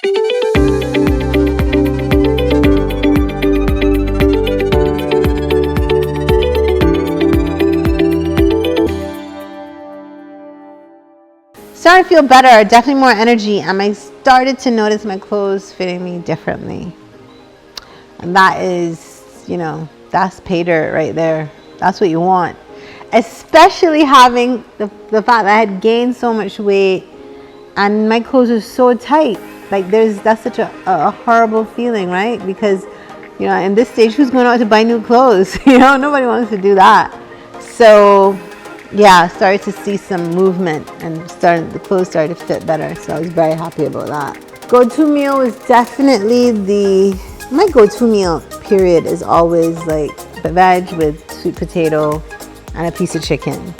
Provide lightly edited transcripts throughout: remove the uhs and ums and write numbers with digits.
Started to feel better, definitely more energy, and I started to notice my clothes fitting me differently. And that is, that's pay dirt right there. That's what you want. Especially having the fact that I had gained so much weight and my clothes are so tight. Like that's such a horrible feeling, right? Because, in this stage, who's going out to buy new clothes? Nobody wants to do that. So yeah, started to see some movement and the clothes started to fit better. So I was very happy about that. Go-to meal was definitely my go-to meal period is always like veg with sweet potato and a piece of chicken.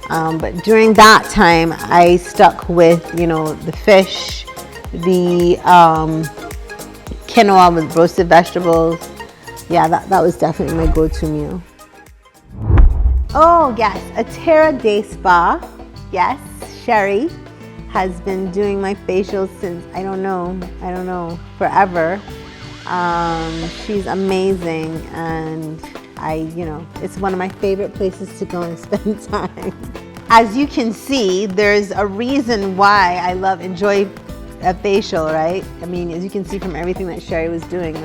But during that time, I stuck with, the fish, the quinoa with roasted vegetables. Yeah, that was definitely my go-to meal. Oh yes, a Terra Day Spa. Yes, Sherry has been doing my facials since, I don't know, forever. She's amazing, and it's one of my favorite places to go and spend time. As you can see, there's a reason why I enjoy a facial, right? I mean, as you can see from everything that Sherry was doing,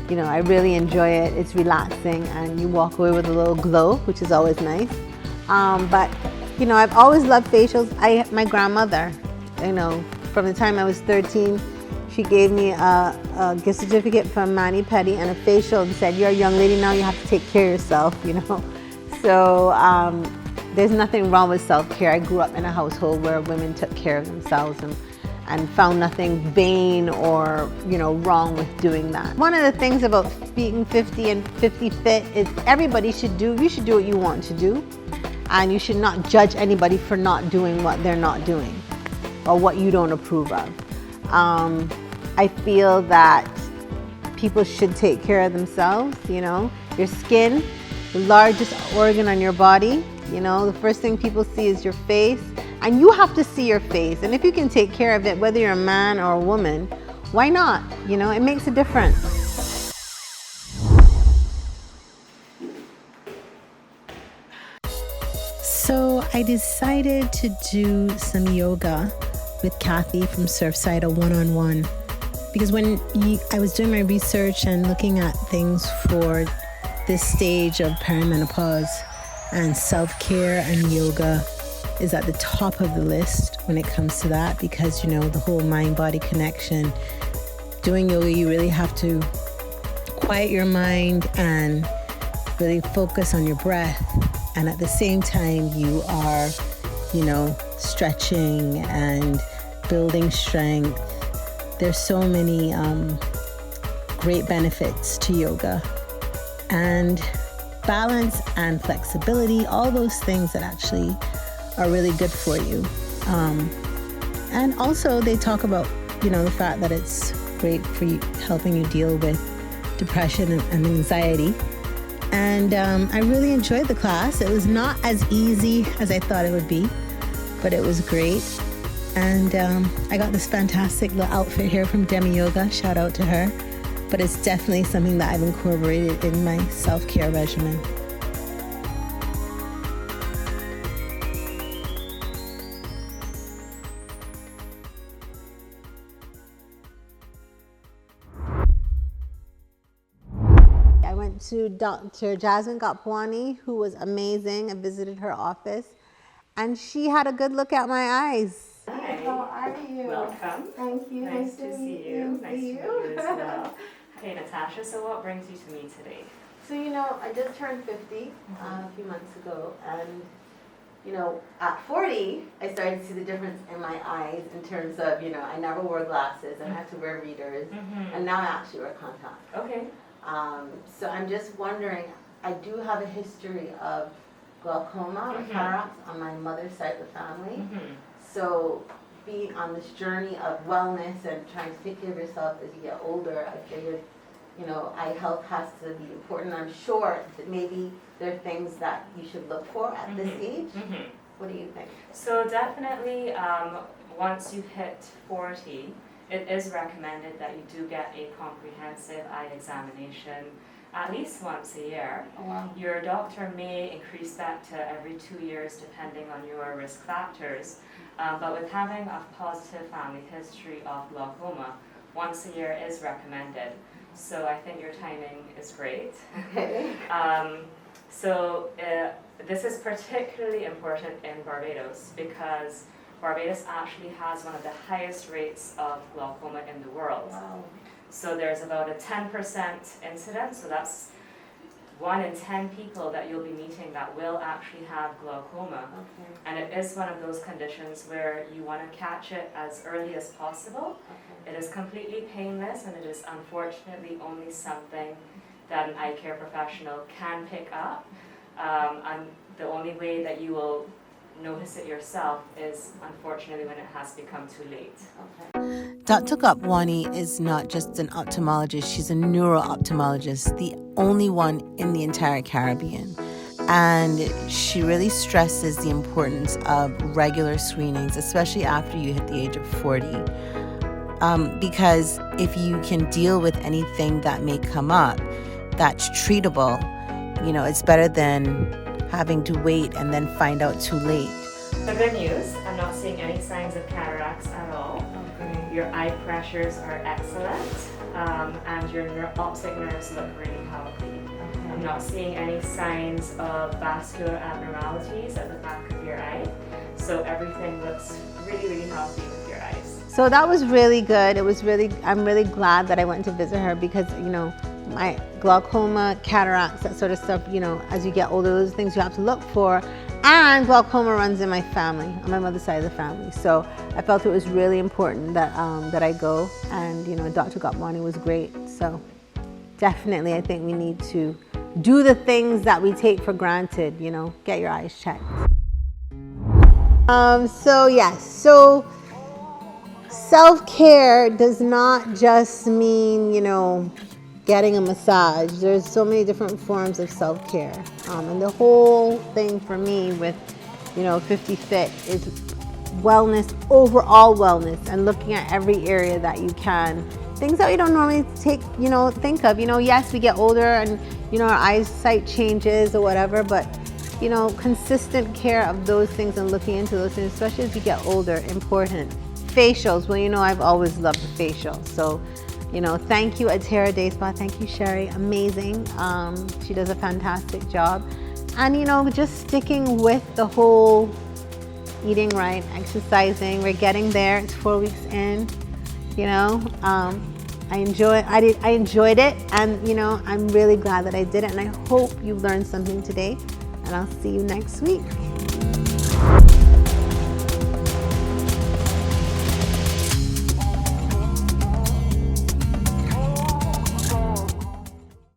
I really enjoy it. It's relaxing, and you walk away with a little glow, which is always nice. But I've always loved facials. My grandmother, from the time I was 13, she gave me a gift certificate from Mani Pedi and a facial and said, "You're a young lady now, you have to take care of yourself," So there's nothing wrong with self-care. I grew up in a household where women took care of themselves and found nothing vain or wrong with doing that. One of the things about being 50 and 50 fit is you should do what you want to do, and you should not judge anybody for not doing what they're not doing or what you don't approve of. I feel that people should take care of themselves. Your skin, the largest organ on your body. The first thing people see is your face, and you have to see your face. And if you can take care of it, whether you're a man or a woman, why not? It makes a difference. So I decided to do some yoga with Kathy from Surfside, a one-on-one. Because when I was doing my research and looking at things for this stage of perimenopause, and self-care and yoga is at the top of the list when it comes to that, because the whole mind-body connection. Doing yoga, you really have to quiet your mind and really focus on your breath, and at the same time you are stretching and building strength. There's so many great benefits to yoga, and balance and flexibility, all those things that actually are really good for you. And also they talk about, the fact that it's great for you, helping you deal with depression and anxiety. And I really enjoyed the class. It was not as easy as I thought it would be, but it was great. And I got this fantastic little outfit here from DemiYoga. Shout out to her. But it's definitely something that I've incorporated in my self-care regimen. I went to Dr. Jasmine Gopwani, who was amazing. I visited her office, and she had a good look at my eyes. Hi. How are you? Welcome. Thank you. Nice to see you. Nice to meet you as well. Hey, Natasha, so what brings you to me today? So, I just turned 50 a few months ago, and, at 40, I started to see the difference in my eyes in terms of, I never wore glasses, and I had to wear readers, and now I actually wear contacts. Okay. So I'm just wondering, I do have a history of glaucoma or cataracts on my mother's side of the family. So being on this journey of wellness and trying to take care of yourself as you get older, I figured, eye health has to be important. I'm sure that maybe there are things that you should look for at this age. What do you think? So definitely, once you hit 40, it is recommended that you do get a comprehensive eye examination at least once a year. Oh, wow. Your doctor may increase that to every 2 years depending on your risk factors. But with having a positive family history of glaucoma, once a year is recommended. So I think your timing is great. Okay. This is particularly important in Barbados because Barbados actually has one of the highest rates of glaucoma in the world. Wow. So there's about a 10% incidence, so that's 1 in 10 people that you'll be meeting that will actually have glaucoma. Okay. And it is one of those conditions where you want to catch it as early as possible. Okay. It is completely painless, and it is unfortunately only something that an eye care professional can pick up. And the only way that you will notice it yourself is unfortunately when it has become too late. Okay. Dr. Gopwani is not just an ophthalmologist, she's a neuro-ophthalmologist, the only one in the entire Caribbean. And she really stresses the importance of regular screenings, especially after you hit the age of 40. Because if you can deal with anything that may come up that's treatable, you know, it's better than having to wait and then find out too late. The good news, I'm not seeing any signs of cataracts at all. Okay. Your eye pressures are excellent, and your optic nerves look really healthy. Okay. I'm not seeing any signs of vascular abnormalities at the back of your eye, so everything looks really, really healthy with your eyes. So that was really good. I'm really glad that I went to visit her because, you know, my glaucoma, cataracts, that sort of stuff, you know, as you get older, those are things you have to look for. And glaucoma runs in my family, on my mother's side of the family. So I felt it was really important that that I go. And, you know, Dr. Gopwani was great. So definitely, I think we need to do the things that we take for granted, you know, get your eyes checked. So self-care does not just mean, you know, getting a massage. There's so many different forms of self-care. And the whole thing for me with, you know, 50 Fit is wellness, overall wellness, and looking at every area that you can. Things that we don't normally think of. You know, yes, we get older and, you know, our eyesight changes or whatever, but, you know, consistent care of those things and looking into those things, especially as you get older, important. Facials, well, you know, I've always loved the facial. So, you know, thank you, Atera Day Spa. Thank you, Sherry. Amazing. She does a fantastic job. And, you know, just sticking with the whole eating right, exercising. We're getting there. It's 4 weeks in. You know, I enjoyed it. And, you know, I'm really glad that I did it. And I hope you learned something today. And I'll see you next week.